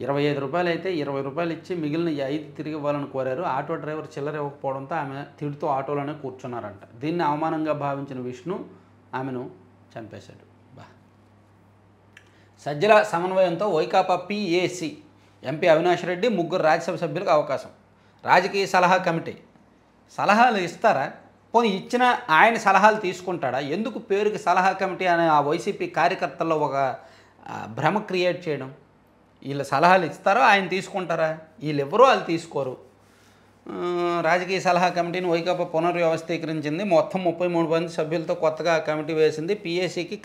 25 రూపాయలు అయితే 20 రూపాయలు ఇచ్చి మిగిలిన 5 తిరిగి ఇవ్వాలని కోరారు. ఆటో డ్రైవర్ చిల్లర ఇవ్వకపోవడంతో ఆమె తిడుతూ ఆటోలోనే కూర్చున్నారంట. దీన్ని అవమానంగా భావించిన విష్ణు ఆమెను చంపేశాడు. సజ్జల సమన్వయంతో వైకాపా పిఏసి ఎంపీ అవినాష్ రెడ్డి, 3 రాజ్యసభ సభ్యులకు అవకాశం. రాజకీయ సలహా కమిటీ సలహాలు ఇస్తారా? పోనీ ఇచ్చిన ఆయన సలహాలు తీసుకుంటాడా? ఎందుకు పేరుకి సలహా కమిటీ అనే ఆ వైసీపీ కార్యకర్తల్లో ఒక భ్రమ క్రియేట్ చేయడం? వీళ్ళ సలహాలు ఇస్తారో ఆయన తీసుకుంటారా? వీళ్ళు ఎవరో వాళ్ళు తీసుకోరు. రాజకీయ సలహా కమిటీని వైకాపా పునర్వ్యవస్థీకరించింది. మొత్తం 33 మంది సభ్యులతో కొత్తగా కమిటీ వేసింది. పిఏసీకి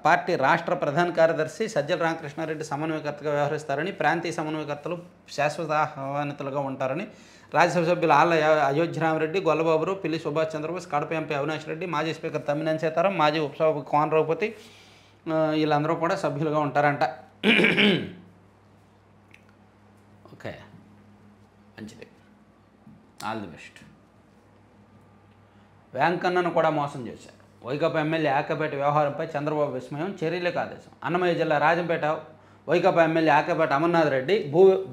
పార్టీ రాష్ట్ర ప్రధాన కార్యదర్శి సజ్జల రామకృష్ణారెడ్డి సమన్వయకర్తగా వ్యవహరిస్తారని, ప్రాంతీయ సమన్వయకర్తలు శాశ్వత ఆహ్వానితులుగా ఉంటారని రాజ్యసభ సభ్యులు ఆళ్ల అయోధ్యరామరెడ్డి, గొల్లబాబురు, పిల్లి సుభాష్ చంద్రబోస్, కడప ఎంపీ అవినాష్ రెడ్డి, మాజీ స్పీకర్ తమ్మినేని సీతారాం, మాజీ ఉపసభాపతి కోన రఘుపతి వీళ్ళందరూ కూడా సభ్యులుగా ఉంటారంట. ఓకే, మంచిది, ఆల్ ది బెస్ట్. వెంకన్నను కూడా మోసం చేశారు. వైకాపా ఎమ్మెల్యే ఆకపేట వ్యవహారంపై చంద్రబాబు విస్మయం, చర్యలకు ఆదేశం. అన్నమయ్య జిల్లా రాజంపేట వైకాపా ఎమ్మెల్యే ఆకపేట అమర్నాథ్ రెడ్డి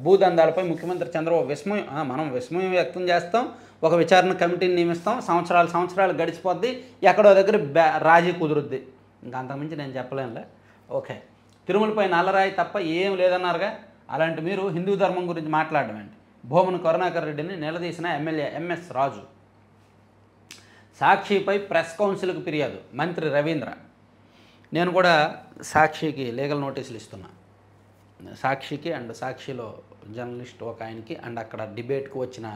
భూదందాలపై ముఖ్యమంత్రి చంద్రబాబు విస్మయం. మనం విస్మయం వ్యక్తం చేస్తాం, ఒక విచారణ కమిటీని నియమిస్తాం, సంవత్సరాలు గడిచిపోద్ది, ఎక్కడో దగ్గర రాజీ కుదురుద్ది. ఇంకా అంతకుమించి నేను చెప్పలేనులే. ఓకే, తిరుమలపై నల్లరాయి తప్ప ఏం లేదన్నారుగా. అలాంటి మీరు హిందూ ధర్మం గురించి మాట్లాడడం ఏంటి? భూమన కరుణాకర్ రెడ్డిని నిలదీసిన ఎమ్మెల్యే ఎంఎస్ రాజు. సాక్షిపై ప్రెస్ కౌన్సిల్కి ఫిర్యాదు మంత్రి రవీంద్ర. నేను కూడా సాక్షికి లీగల్ నోటీసులు ఇస్తున్నా. సాక్షికి అండ్ సాక్షిలో జర్నలిస్ట్ ఒక ఆయనకి అండ్ అక్కడ డిబేట్కి వచ్చిన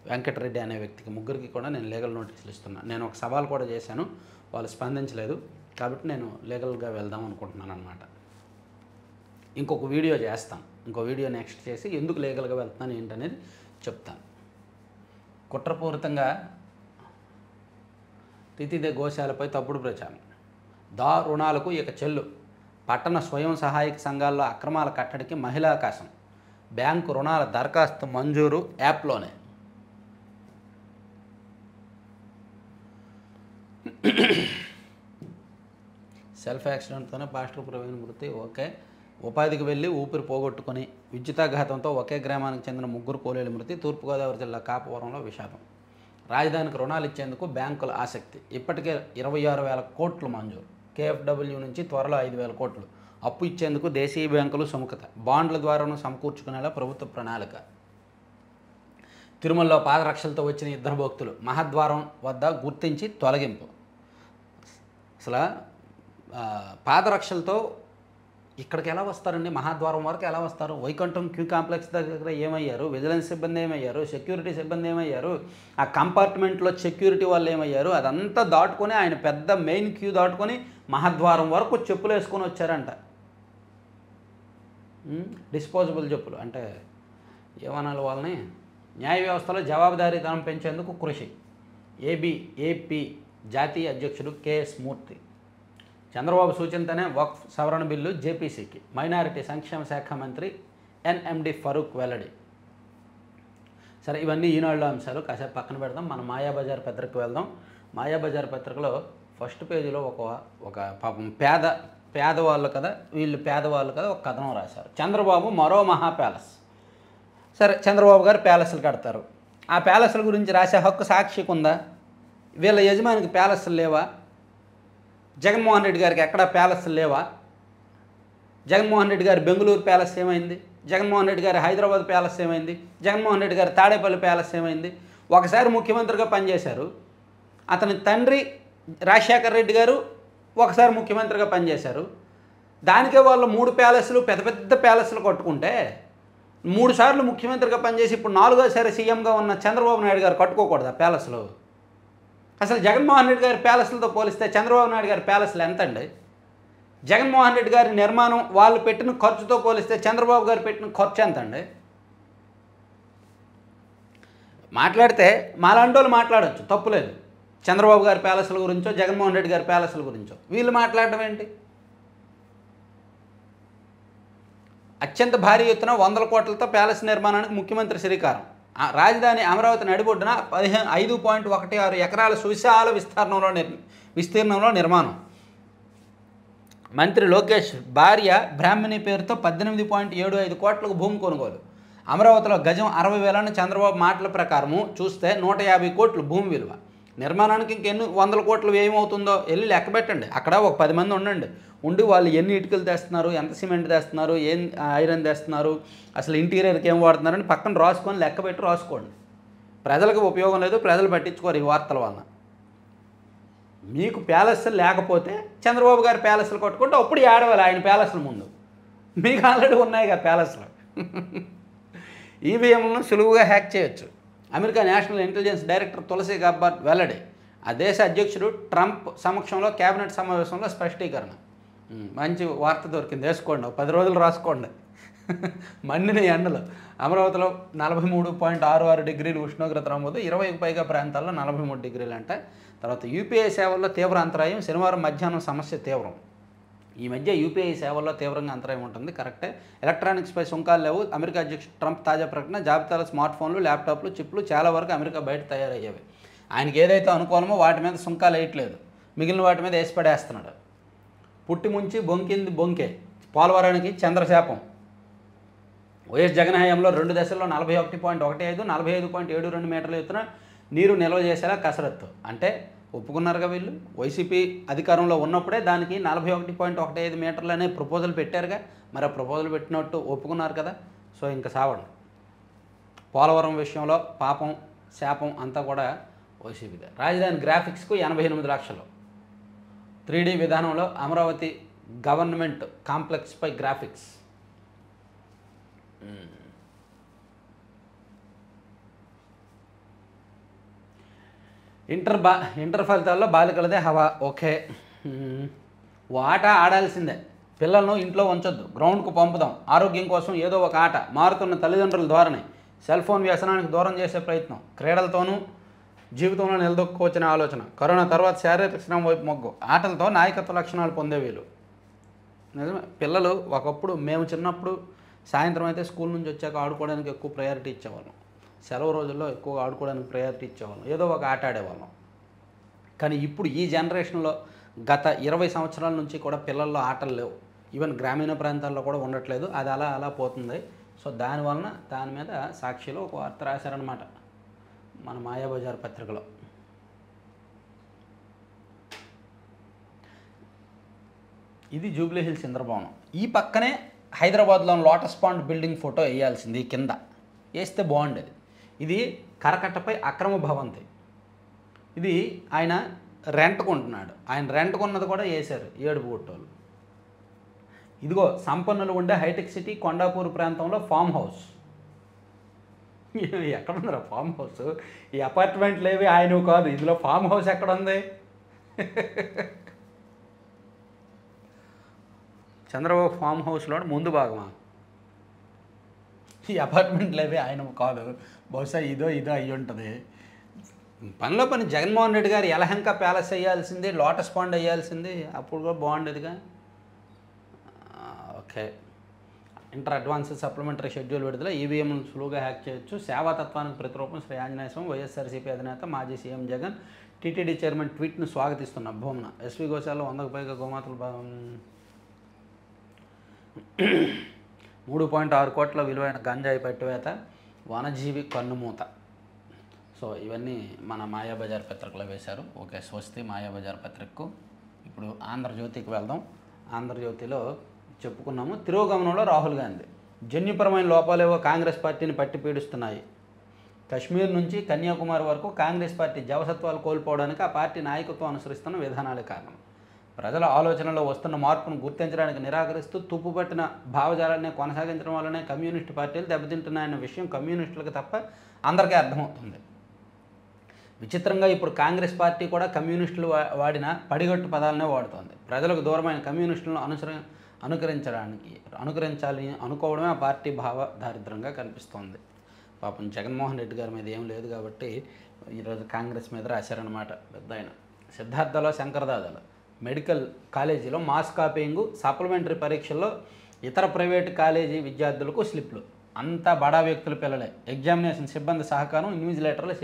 వెంకటరెడ్డి అనే వ్యక్తికి, ముగ్గురికి కూడా నేను లీగల్ నోటీసులు ఇస్తున్నా. నేను ఒక సవాల్ కూడా చేశాను, వాళ్ళు స్పందించలేదు. కాబట్టి నేను లీగల్గా వెళ్దాం అనుకుంటున్నాను అనమాట. ఇంకొక వీడియో చేస్తాను, ఇంకో వీడియో నెక్స్ట్ చేసి ఎందుకు లీగల్గా వెళ్తున్నాను ఏంటనేది చెప్తాను. కుట్రపూరితంగా తితిదే గోశాలపై తప్పుడు ప్రచారం. రుణాలకు ఇక చెల్లు. పట్టణ స్వయం సహాయక సంఘాల్లో అక్రమాల కట్టడికి మహిళా ఆకాశం. బ్యాంకు రుణాల దరఖాస్తు మంజూరు యాప్లోనే. సెల్ఫ్ యాక్సిడెంట్తోనే పాస్టర్ ప్రవీణ్ మృతి. ఓకే. ఉపాధికి వెళ్ళి ఊపిరి పోగొట్టుకుని విద్యుతాఘాతంతో ఒకే గ్రామానికి చెందిన 3 కూలీల మృతి. తూర్పుగోదావరి జిల్లా కాపవరంలో విషాదం. రాజధానికి రుణాలు ఇచ్చేందుకు బ్యాంకుల ఆసక్తి. ఇప్పటికే 26,000 కోట్లు మంజూరు. కేఎఫ్డబ్ల్యూ నుంచి త్వరలో 5,000 కోట్లు. అప్పు ఇచ్చేందుకు దేశీయ బ్యాంకులు సుముఖత. బాండ్ల ద్వారాను సమకూర్చుకునేలా ప్రభుత్వ ప్రణాళిక. తిరుమలలో పాదరక్షలతో వచ్చిన 2 భక్తులు మహద్వారం వద్ద గుర్తించి తొలగింపు. అసలు పాదరక్షలతో ఇక్కడికి ఎలా వస్తారండి? మహాద్వారం వరకు ఎలా వస్తారు? వైకుంఠం క్యూ కాంప్లెక్స్ దగ్గర ఏమయ్యారు? విజిలెన్స్ సిబ్బంది ఏమయ్యారు? సెక్యూరిటీ సిబ్బంది ఏమయ్యారు? ఆ కంపార్ట్మెంట్లో సెక్యూరిటీ వాళ్ళు ఏమయ్యారు? అదంతా దాటుకొని ఆయన పెద్ద మెయిన్ క్యూ దాటుకొని మహాద్వారం వరకు చెప్పులు వేసుకొని వచ్చారంట. డిస్పోజబుల్ చెప్పులు అంటే ఏమనాలి వాళ్ళని? న్యాయ వ్యవస్థలో జవాబుదారీతనం పెంచేందుకు కృషి. ఏపీ జాతీయ అధ్యక్షుడు కేఎస్ మూర్తి. చంద్రబాబు సూచనతోనే వక్ఫ్ సవరణ బిల్లు జేపీసీకి. మైనారిటీ సంక్షేమ శాఖ మంత్రి ఎన్ఎండి ఫరూక్ వెల్లడి. సరే, ఇవన్నీ ఈనాడులో అంశాలు కాసేపు పక్కన పెడదాం. మనం మాయాబజార్ పత్రికకు వెళ్దాం. మాయాబజార్ పత్రికలో ఫస్ట్ పేజీలో ఒక పాపం పేదవాళ్ళు కదా, వీళ్ళు పేదవాళ్ళు కదా, ఒక కథనం రాశారు. చంద్రబాబు మరో మహా ప్యాలెస్. సరే, చంద్రబాబు గారు ప్యాలెస్లు కడతారు. ఆ ప్యాలెస్ల గురించి రాసే హక్కు సాక్షికి ఉందా? వీళ్ళ యజమానికి ప్యాలెస్లు లేవా? జగన్మోహన్ రెడ్డి గారికి ఎక్కడా ప్యాలెస్లు లేవా? జగన్మోహన్ రెడ్డి గారి బెంగళూరు ప్యాలెస్ ఏమైంది? జగన్మోహన్ రెడ్డి గారి హైదరాబాద్ ప్యాలెస్ ఏమైంది? జగన్మోహన్ రెడ్డి గారి తాడేపల్లి ప్యాలెస్ ఏమైంది? ఒకసారి ముఖ్యమంత్రిగా పనిచేశారు. అతని తండ్రి రాజశేఖర్ రెడ్డి గారు ఒకసారి ముఖ్యమంత్రిగా పనిచేశారు. దానికే వాళ్ళు 3 ప్యాలెస్లు పెద్ద పెద్ద ప్యాలెస్లు కట్టుకుంటే 3 సార్లు ముఖ్యమంత్రిగా పనిచేసి ఇప్పుడు 4వసారి సీఎంగా ఉన్న చంద్రబాబు నాయుడు గారు కట్టుకోకూడదు ఆ ప్యాలెస్లు? అసలు జగన్మోహన్ రెడ్డి గారి ప్యాలెస్లతో పోలిస్తే చంద్రబాబు నాయుడు గారి ప్యాలెస్లు ఎంత అండి? జగన్మోహన్ రెడ్డి గారి నిర్మాణం వాళ్ళు పెట్టిన ఖర్చుతో పోలిస్తే చంద్రబాబు గారు పెట్టిన ఖర్చు ఎంత అండి? మాట్లాడితే మాలాంటోళ్ళు మాట్లాడచ్చు, తప్పులేదు. చంద్రబాబు గారి ప్యాలెస్ల గురించో జగన్మోహన్ రెడ్డి గారి ప్యాలెస్ల గురించో వీళ్ళు మాట్లాడడం ఏంటి? అత్యంత భారీ ఎత్తున 100 కోట్లతో ప్యాలెస్ నిర్మాణానికి ముఖ్యమంత్రి శ్రీకారం. రాజధాని అమరావతి నడిబొడ్డున 5.16 ఎకరాల సువిశాల విస్తీర్ణంలో నిర్మాణం. మంత్రి లోకేష్ భార్య బ్రాహ్మణి పేరుతో 18.75 కోట్లకు భూమి కొనుగోలు. అమరావతిలో గజం 60,000 చంద్రబాబు మాటల ప్రకారము చూస్తే 150 కోట్లు భూమి విలువ. నిర్మాణానికి ఇంకెన్ని 100 కోట్లు ఏమవుతుందో వెళ్ళి లెక్క పెట్టండి. అక్కడ ఒక 10 మంది ఉండి వాళ్ళు ఎన్ని ఇటుకలు తెస్తున్నారు, ఎంత సిమెంట్ తెస్తున్నారు, ఏం ఐరన్ తెస్తున్నారు, అసలు ఇంటీరియర్కి ఏం వాడుతున్నారని పక్కన రాసుకొని లెక్క పెట్టి రాసుకోండి. ప్రజలకు ఉపయోగం లేదు, ప్రజలు పట్టించుకోరు ఈ వార్తల వలన. మీకు ప్యాలెస్లు లేకపోతే చంద్రబాబు గారి ప్యాలెస్లు కట్టుకుంటే అప్పుడు ఏడవాలి ఆయన ప్యాలెస్ల ముందు. మీకు ఆల్రెడీ ఉన్నాయిగా ప్యాలెస్లు. ఈవీఎంలను సులువుగా హ్యాక్ చేయొచ్చు. America national intelligence director Tulsi Gabbard వెల్లడి. ఆ దేశ అధ్యక్షుడు ట్రంప్ సమక్షంలో కేబినెట్ సమావేశంలో స్పష్టీకరణ. మంచి వార్త దొరికింది, వేసుకోండి, 10 రోజులు రాసుకోండి. మండిన ఎండలు. అమరావతిలో 43.66 డిగ్రీలు ఉష్ణోగ్రత నమోదు. 20కి పైగా ప్రాంతాల్లో 43 డిగ్రీలు అంట. తర్వాత యూపీఐ సేవల్లో తీవ్ర అంతరాయం. శనివారం మధ్యాహ్నం సమస్య తీవ్రం. ఈ మధ్య యూపీఐ సేవల్లో తీవ్రంగా అంతరాయం ఉంటుంది, కరెక్టే. ఎలక్ట్రానిక్స్పై సుంకాలు లేవు. అమెరికా అధ్యక్షుడు ట్రంప్ తాజా ప్రకటన. జాబితాలో స్మార్ట్ ఫోన్లు, ల్యాప్టాప్లు, చిప్లు చాలా వరకు అమెరికా బయట తయారయ్యేవి. ఆయనకి ఏదైతే అనుకూలమో వాటి మీద సుంకాలు వేయట్లేదు, మిగిలిన వాటి మీద వేసి పడేస్తున్నాడు. పుట్టి ముంచి బొంకింది బొంకే. పోలవరానికి చంద్రశాపం. వైఎస్ జగన్ హయాంలో 2 దశల్లో 41.15, 45.72 మీటర్ల ఎత్తున నీరు నిల్వ చేసేలా కసరత్తు. అంటే ఒప్పుకున్నారుగా వీళ్ళు. వైసీపీ అధికారంలో ఉన్నప్పుడే దానికి 41.15 మీటర్లు అనే ప్రపోజల్ పెట్టారుగా. మరి ఆ ప్రపోజల్ పెట్టినట్టు ఒప్పుకున్నారు కదా. సో ఇంకా సావండి. పోలవరం విషయంలో పాపం శాపం అంతా కూడా వైసీపీదే. రాజధాని గ్రాఫిక్స్కు 88 లక్షలు. 3D విధానంలో అమరావతి గవర్నమెంట్ కాంప్లెక్స్పై గ్రాఫిక్స్. ఇంటర్ ఫలితాల్లో బాలికలదే హవా. ఓకే, ఓ ఆట ఆడాల్సిందే. పిల్లలను ఇంట్లో ఉంచొద్దు, గ్రౌండ్కు పంపుదాం. ఆరోగ్యం కోసం ఏదో ఒక ఆట. మారుతున్న తల్లిదండ్రుల ధోరణి. సెల్ ఫోన్ వ్యసనానికి దూరం చేసే ప్రయత్నం. క్రీడలతోనూ జీవితంలో నిలదొక్కువచ్చిన ఆలోచన. కరోనా తర్వాత శారీరక శ్రమ వైపు మొగ్గు. ఆటలతో నాయకత్వ లక్షణాలు పొందే వీలు. నిజమే. పిల్లలు ఒకప్పుడు మేము చిన్నప్పుడు సాయంత్రం అయితే స్కూల్ నుంచి వచ్చాక ఆడుకోవడానికి ఎక్కువ ప్రయారిటీ ఇచ్చేవాళ్ళం. సెలవు రోజుల్లో ఎక్కువగా ఆడుకోవడానికి ప్రయారిటీ ఇచ్చేవాళ్ళం. ఏదో ఒక ఆట ఆడేవాళ్ళం. కానీ ఇప్పుడు ఈ జనరేషన్లో గత 20 సంవత్సరాల నుంచి కూడా పిల్లల్లో ఆటలు లేవు. ఈవెన్ గ్రామీణ ప్రాంతాల్లో కూడా ఉండట్లేదు. అది అలా అలా పోతుంది. సో దానివలన దాని మీద సాక్షిలో ఒక వార్త రాశారనమాట మన మాయాబజార్ పత్రికలో. ఇది జూబ్లీ హిల్స్ ఇంద్రభవనం. ఈ పక్కనే హైదరాబాద్లో లోటస్ పాండ్ బిల్డింగ్ ఫోటో వేయాల్సింది. కింద వేస్తే బాగుండేది. ఇది కరకట్టపై అక్రమ భవంతి. ఇది ఆయన రెంట్కుంటున్నాడు. ఆయన రెంట్కున్నది కూడా వేశారు ఏడుపు ఫోటోలు. ఇదిగో సంపన్నులు ఉండే హైటెక్ సిటీ కొండాపూర్ ప్రాంతంలో ఫామ్ హౌస్. ఎక్కడుందిరా ఫామ్ హౌస్? ఈ అపార్ట్మెంట్లు ఏవి ఆయన కాదు. ఇందులో ఫామ్ హౌస్ ఎక్కడుంది? చంద్రబాబు ఫామ్ హౌస్లో ముందు భాగమా? ఈ అపార్ట్మెంట్లు ఏవి ఆయన కాదు. బహుశా ఇదో అయ్యి ఉంటుంది. పనిలో పని జగన్మోహన్ రెడ్డి గారు యలహంక ప్యాలెస్ వేయాల్సింది, లోటస్ పాండ్ వేయాల్సింది. అప్పుడు కూడా బాగుండేదిగా. Okay. Inter advance supplementary schedule విడుదల. ఈవీఎంను సులువుగా హ్యాక్ చేయొచ్చు. సేవాతత్వానికి ప్రతిరూపం శ్రీ ఆంజనేయ స్వామి. వైఎస్ఆర్సీపీ అధినేత మాజీ సీఎం జగన్. టీటీడీ చైర్మన్ ట్వీట్ను స్వాగతిస్తున్న భూమన. ఎస్వి గోశాలలో 100కు పైగా గోమాతలు 3.6 కోట్ల విలువైన గంజాయి పట్టివేత. వనజీవి కన్నుమూత. సో ఇవన్నీ మన మాయాబజార్ పత్రికలో వేశారు. ఓకే, స్వస్తి మాయాబజార్ పత్రికకు. ఇప్పుడు ఆంధ్రజ్యోతికి వెళ్దాం. ఆంధ్రజ్యోతిలో చెప్పుకున్నాము. తిరోగమనంలో రాహుల్ గాంధీ. జన్యుపరమైన లోపాలేవో కాంగ్రెస్ పార్టీని పట్టి పీడిస్తున్నాయి. కశ్మీర్ నుంచి కన్యాకుమారి వరకు కాంగ్రెస్ పార్టీ జవసత్వాలు కోల్పోవడానికి ఆ పార్టీ నాయకత్వం అనుసరిస్తున్న విధానాలే కారణం. ప్రజల ఆలోచనలో వస్తున్న మార్పును గుర్తించడానికి నిరాకరిస్తూ తుప్పుపట్టిన భావజాలాన్ని కొనసాగించడం వల్లనే కమ్యూనిస్టు పార్టీలు దెబ్బతింటున్నాయన్న విషయం కమ్యూనిస్టులకు తప్ప అందరికీ అర్థమవుతుంది. విచిత్రంగా ఇప్పుడు కాంగ్రెస్ పార్టీ కూడా కమ్యూనిస్టులు వాడిన పడిగట్టు పదాలనే వాడుతోంది. ప్రజలకు దూరమైన కమ్యూనిస్టులను అనుకరించాలి అనుకోవడమే ఆ పార్టీ భావ దారిద్రంగా కనిపిస్తోంది. పాపం జగన్మోహన్ రెడ్డి గారి మీద ఏం లేదు కాబట్టి ఈరోజు కాంగ్రెస్ మీద రాశారనమాట పెద్ద ఆయన. సిద్ధార్థలో శంకరదాదాలు. మెడికల్ కాలేజీలో మాస్ కాపీయింగ్. సప్లిమెంటరీ పరీక్షల్లో ఇతర ప్రైవేటు కాలేజీ విద్యార్థులకు స్లిప్లు. అంతా బడా వ్యక్తుల పిల్లలే. ఎగ్జామినేషన్ సిబ్బంది సహకారం ఇన్విజిలేటర్లు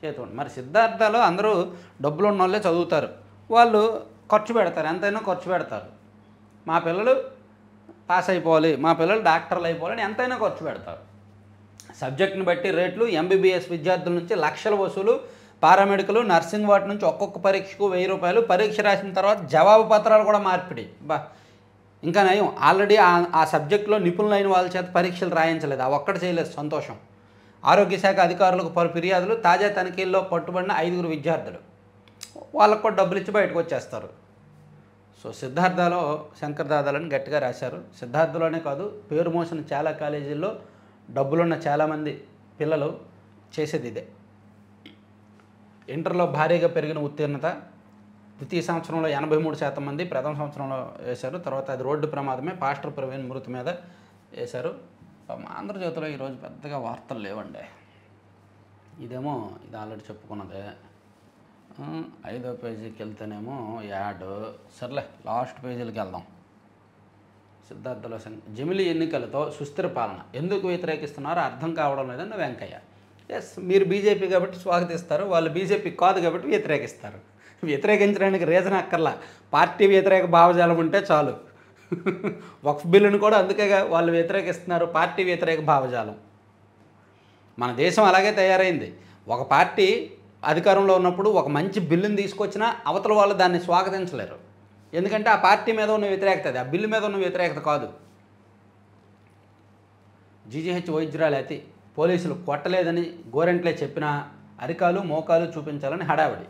చేతుకోండి. మరి సిద్ధార్థలో అందరూ డబ్బులు ఉన్న వాళ్ళే చదువుతారు. వాళ్ళు ఖర్చు పెడతారు, ఎంతైనా ఖర్చు పెడతారు. మా పిల్లలు పాస్ అయిపోవాలి, మా పిల్లలు డాక్టర్లు అయిపోవాలని ఎంతైనా ఖర్చు పెడతారు. సబ్జెక్ట్ని బట్టి రేట్లు. ఎంబీబీఎస్ విద్యార్థుల నుంచి లక్షల వసూలు. పారామెడికల్, నర్సింగ్ వాటి నుంచి ఒక్కొక్క పరీక్షకు 1000 రూపాయలు. పరీక్ష రాసిన తర్వాత జవాబు పత్రాలు కూడా మార్పిడి. ఇంకా నయం, ఆల్రెడీ ఆ సబ్జెక్టులో నిపుణులైన వాళ్ళ చేత పరీక్షలు రాయించలేదు. ఆ ఒక్కటి చేయలేదు, సంతోషం. ఆరోగ్య శాఖ అధికారులకు పలు ఫిర్యాదులు. తాజా తనిఖీల్లో పట్టుబడిన 5 విద్యార్థులు. వాళ్ళకు కూడా డబ్బులు ఇచ్చి బయటకు వచ్చేస్తారు. సో సిద్ధార్థలో శంకరదాదాలని గట్టిగా రాశారు. సిద్ధార్థలోనే కాదు, పేరు మోసిన చాలా కాలేజీల్లో డబ్బులున్న చాలామంది పిల్లలు చేసేది ఇదే. ఇంటర్లో భారీగా పెరిగిన ఉత్తీర్ణత. ద్వితీయ సంవత్సరంలో 83% మంది ప్రథమ సంవత్సరంలో వేశారు. తర్వాత అది రోడ్డు ప్రమాదమే. పాస్టర్ ప్రవీణ్ మృతి మీద వేశారు. ఆంధ్రజ్యోతిలో ఈరోజు పెద్దగా వార్తలు లేవండి. ఇదేమో ఇది ఆల్రెడీ చెప్పుకున్నదే. 5వ పేజీకి వెళ్తేనేమో యాడ్. సర్లే, లాస్ట్ పేజీలకి వెళ్దాం. సిద్ధార్థలో జమిలీ ఎన్నికలతో సుస్థిర పాలన ఎందుకు వ్యతిరేకిస్తున్నారో అర్థం కావడం లేదని వెంకయ్య. ఎస్, మీరు బీజేపీ కాబట్టి స్వాగతిస్తారు, వాళ్ళు బీజేపీ కాదు కాబట్టి వ్యతిరేకిస్తారు. వ్యతిరేకించడానికి రీజన్ అక్కర్లా, పార్టీ వ్యతిరేక భావజాలం ఉంటే చాలు. వక్ఫ్ బిల్లును కూడా అందుకే వాళ్ళు వ్యతిరేకిస్తున్నారు, పార్టీ వ్యతిరేక భావజాలం. మన దేశం అలాగే తయారైంది. ఒక పార్టీ అధికారంలో ఉన్నప్పుడు ఒక మంచి బిల్లుని తీసుకొచ్చినా అవతల వాళ్ళు దాన్ని స్వాగతించలేరు. ఎందుకంటే ఆ పార్టీ మీద ఉన్న వ్యతిరేకత అది, ఆ బిల్లు మీద ఉన్న వ్యతిరేకత కాదు. జీజీహెచ్ వైద్యురాలు అతి పోలీసులు కొట్టలేదని గోరెంట్లే చెప్పినా అరికాలు మోకాలు చూపించాలని హడావిడి.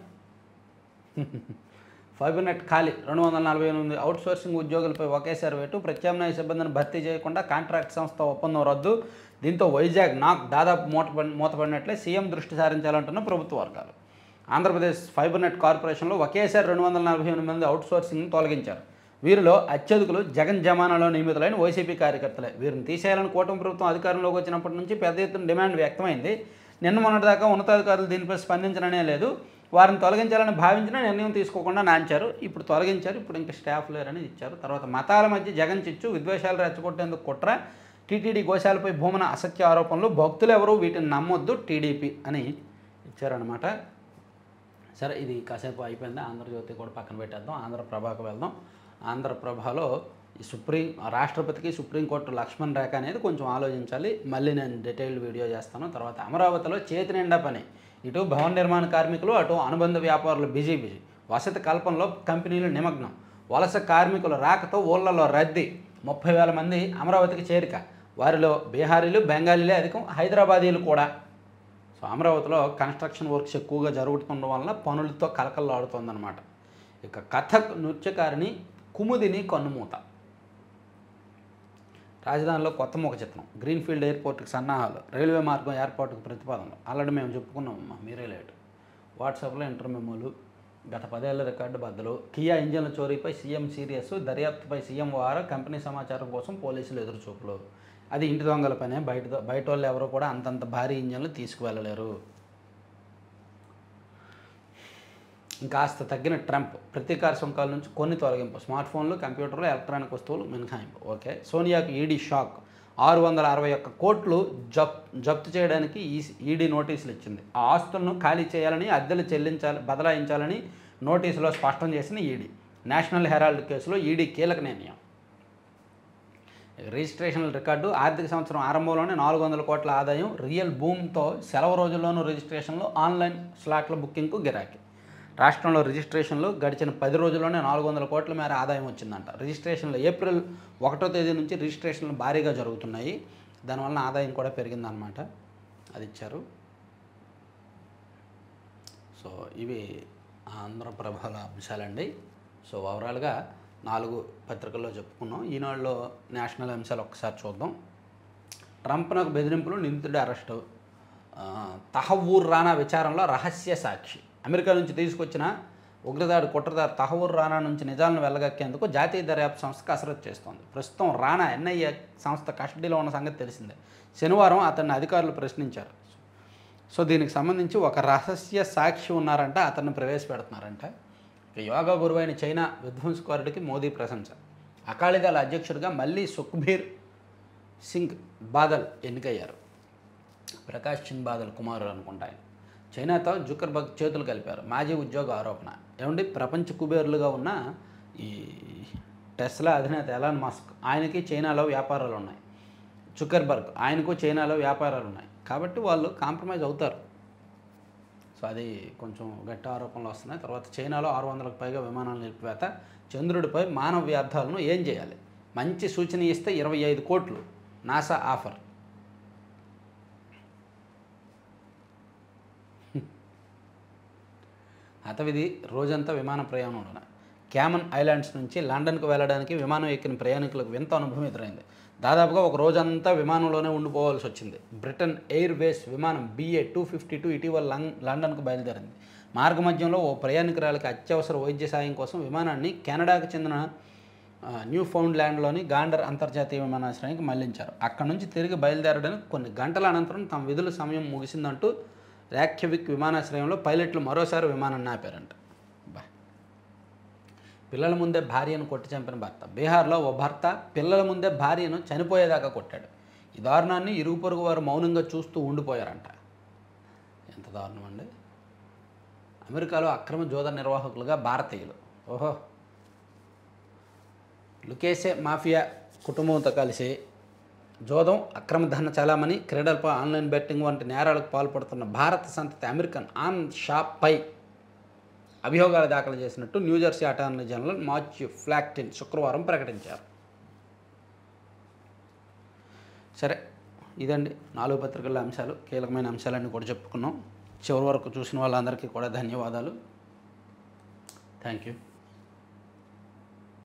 ఫైబర్నెట్ ఖాళీ 248 అవుట్సోర్సింగ్ ఉద్యోగులపై ఒకేసారి వేటు, ప్రత్యామ్నాయ సిబ్బందిని భర్తీ చేయకుండా కాంట్రాక్ట్ సంస్థ ఒప్పందం రద్దు. దీంతో వైజాగ్ నాక్ దాదాపు మూతపడినట్లే సీఎం దృష్టి సారించాలంటున్న ప్రభుత్వ వర్గాలు. ఆంధ్రప్రదేశ్ ఫైబర్నెట్ కార్పొరేషన్లో ఒకేసారి 248 అవుట్సోర్సింగ్ను తొలగించారు. వీరిలో అత్యధికులు జగన్ జమానాలో నియమితులైన వైసీపీ కార్యకర్తలే. వీరిని తీసేయాలని కూటమి ప్రభుత్వం అధికారంలోకి వచ్చినప్పటి నుంచి పెద్ద ఎత్తున డిమాండ్ వ్యక్తమైంది. నిన్న మొన్నటిదాకా ఉన్నతాధికారులు దీనిపై స్పందించడమే లేదు. వారిని తొలగించాలని భావించిన నిర్ణయం తీసుకోకుండా నాంచారు. ఇప్పుడు తొలగించారు. ఇప్పుడు ఇంకా స్టాఫ్ లేరని ఇచ్చారు. తర్వాత మతాల మధ్య జగన్ చిచ్చు, విద్వేషాలు రెచ్చగొట్టేందుకు కుట్ర, టీటీడీ గోశాలపై భూమన అసత్య ఆరోపణలు, భక్తులు ఎవరు వీటిని నమ్మొద్దు టీడీపీ అని ఇచ్చారనమాట. సరే, ఇది కాసేపు అయిపోయింది. ఆంధ్రజ్యోతి కూడా పక్కన పెట్టేద్దాం, ఆంధ్రప్రభకు వెళ్దాం. ఆంధ్రప్రభలో రాష్ట్రపతికి సుప్రీంకోర్టు లక్ష్మణ్ రేఖ అనేది కొంచెం ఆలోచించాలి. మళ్ళీ నేను డీటెయిల్డ్ వీడియో చేస్తాను. తర్వాత అమరావతిలో చేతి నిండా పని. ఇటు భవన నిర్మాణ కార్మికులు, అటు అనుబంధ వ్యాపారులు బిజీ. వసతి కల్పనలో కంపెనీలు నిమగ్నం. వలస కార్మికుల రాకతో ఊళ్ళలో రద్దీ. 30,000 మంది అమరావతికి చేరిక. వారిలో బీహారీలు, బెంగాలీలే అధికం, హైదరాబాదీలు కూడా. సో అమరావతిలో కన్స్ట్రక్షన్ వర్క్స్ ఎక్కువగా జరుగుతుండడం వలన పనులతో కలకల్లాడుతోందన్నమాట. ఇక కథక్ నృత్యకారిణి కుముదిని కన్నుమూత. రాజధానిలో కొత్త ముఖ చిత్రం. గ్రీన్ఫీల్డ్ ఎయిర్పోర్ట్కి సన్నాహాలు. రైల్వే మార్గం ఏర్పాటుకు ప్రతిపాదనలు. ఆల్రెడీ మేము చెప్పుకున్నామమ్మా, మీరే లేట్. వాట్సాప్లో ఇంటర్ మెమోలు. గత 10 ఏళ్ల రికార్డు బద్దలు. కియా ఇంజన్ల చోరీపై సీఎం సీరియస్. దర్యాప్తుపై సీఎం వార. కంపెనీ సమాచారం కోసం పోలీసులు ఎదురుచూపులు. అది ఇంటి దొంగల పనే. బయట వాళ్ళు ఎవరు కూడా అంతంత భారీ ఇంజన్లు తీసుకువెళ్ళలేరు. ఇంకాస్త తగ్గిన ట్రంప్. ప్రతీకార సుంకాల నుంచి కొన్ని తొలగింపు. స్మార్ట్ ఫోన్లు, కంప్యూటర్లు, ఎలక్ట్రానిక్ వస్తువులు మినహాయింపు. ఓకే. సోనియాకు ED shock. 661 కోట్లు జప్తు చేయడానికి ఈడీ నోటీసులు ఇచ్చింది. ఆ ఆస్తులను ఖాళీ చేయాలని, అద్దెలు బదలాయించాలని నోటీసులో స్పష్టం చేసిన ఈడీ. నేషనల్ హెరాల్డ్ కేసులో ఈడీ కీలక నిర్ణయం. రిజిస్ట్రేషన్ల రికార్డు. ఆర్థిక సంవత్సరం ఆరంభంలోనే 400 కోట్ల ఆదాయం. రియల్ బూమ్తో సెలవు రోజుల్లోనూ రిజిస్ట్రేషన్లు, ఆన్లైన్ స్లాట్ల బుకింగ్కు గిరాకీ. రాష్ట్రంలో రిజిస్ట్రేషన్లు గడిచిన 10 రోజుల్లోనే 400 కోట్ల మేర ఆదాయం వచ్చిందంట. రిజిస్ట్రేషన్లు ఏప్రిల్ 1వ తేదీ నుంచి రిజిస్ట్రేషన్లు భారీగా జరుగుతున్నాయి. దానివల్ల ఆదాయం కూడా పెరిగిందనమాట. అది ఇచ్చారు. సో ఇవి ఆంధ్రప్రభల అంశాలండి. సో ఓవరాల్గా 4 పత్రికల్లో చెప్పుకున్నాం. ఈనాడులో నేషనల్ అంశాలు ఒక్కసారి చూద్దాం. ట్రంప్నకు బెదిరింపులు, నిందితుడి అరెస్టు. తహవ్వూర్ రానా విచారణలో రహస్య సాక్షి. అమెరికా నుంచి తీసుకొచ్చిన ఉగ్రదాడి కుట్రదారు తహవ్వూర్ రానా నుంచి నిజాలను వెళ్ళగక్కేందుకు జాతీయ దర్యాప్తు సంస్థ కసరత్తు చేస్తోంది. ప్రస్తుతం రానా ఎన్ఐఏ సంస్థ కస్టడీలో ఉన్న సంగతి తెలిసిందే. శనివారం అతన్ని అధికారులు ప్రశ్నించారు. సో దీనికి సంబంధించి ఒక రహస్య సాక్షి ఉన్నారంట, అతన్ని ప్రవేశపెడుతున్నారంట. యోగా గురువైన చైనా విధ్వంసకారుడికి మోదీ ప్రశంస. అకాలీదళ అధ్యక్షుడిగా మళ్ళీ సుఖ్బీర్ సింగ్ బాదల్ ఎన్నికయ్యారు. ప్రకాష్ సింగ్ బాదల్ కుమారుడు అనుకుంటా. చైనాతో జుకర్బర్గ్ చేతులు కలిపారు. మాజీ ఉద్యోగ ఆరోపణ. ఏమండి, ప్రపంచ కుబేరులుగా ఉన్న ఈ టెస్లా అధినేత ఎలాన్ మస్క్, ఆయనకి చైనాలో వ్యాపారాలు ఉన్నాయి. జుకర్బర్గ్, ఆయనకు చైనాలో వ్యాపారాలు ఉన్నాయి. కాబట్టి వాళ్ళు కాంప్రమైజ్ అవుతారు. సో అది కొంచెం గట్టి ఆరోపణలు వస్తున్నాయి. తర్వాత చైనాలో 600కు పైగా విమానాల నిలిపివేత. చంద్రుడిపై మానవ వ్యర్థాలను ఏం చేయాలి? మంచి సూచన ఇస్తే 25 కోట్లు నాసా ఆఫర్. హతవిధి రోజంతా విమాన ప్రయాణంలోనే. క్యామన్ ఐలాండ్స్ నుంచి లండన్కు వెళ్ళడానికి విమానం ఎక్కిన ప్రయాణికులకు వింత అనుభవం ఎదురైంది. దాదాపుగా ఒక రోజంతా విమానంలోనే ఉండిపోవాల్సి వచ్చింది. బ్రిటన్ ఎయిర్వేస్ విమానం BA252 ఇటీవల లండన్కు బయలుదేరింది. మార్గమధ్యంలో ఓ ప్రయాణికురాలికి అత్యవసర వైద్య సాయం కోసం విమానాన్ని కెనడాకు చెందిన న్యూఫౌండ్లాండ్లోని గాండర్ అంతర్జాతీయ విమానాశ్రయానికి మళ్లించారు. అక్కడి నుంచి తిరిగి బయలుదేరడానికి కొన్ని గంటల అనంతరం తమ విధుల సమయం ముగిసిందంటూ ర్యాక్యవిక్ విమానాశ్రయంలో పైలట్లు మరోసారి విమానాన్ని ఆపారంట. పిల్లల ముందే భార్యను కొట్టి చంపిన భర్త. బీహార్లో ఓ భర్త పిల్లల ముందే భార్యను చనిపోయేదాకా కొట్టాడు. ఈ దారుణాన్ని ఇరుగు పొరుగు వారు మౌనంగా చూస్తూ ఉండిపోయారంట. ఎంత దారుణం అండి. అమెరికాలో అక్రమ జోద నిర్వాహకులుగా భారతీయులు. ఓహో, లుకేసే మాఫియా కుటుంబంతో కలిసి జోదం, అక్రమ ధన చలామణి, క్రీడలపై ఆన్లైన్ బెట్టింగ్ వంటి నేరాలకు పాల్పడుతున్న భారత సంతతి అమెరికన్ ఆన్ షాపై అభియోగాలు దాఖలు చేసినట్టు న్యూజెర్సీ అటార్నీ జనరల్ మాథ్యూ ఫ్లాక్టిన్ శుక్రవారం ప్రకటించారు. సరే, ఇదండి 4 పత్రికల అంశాలు. కీలకమైన అంశాలన్నీ కూడా చెప్పుకున్నాం. చివరి వరకు చూసిన వాళ్ళందరికీ కూడా ధన్యవాదాలు. Thank you.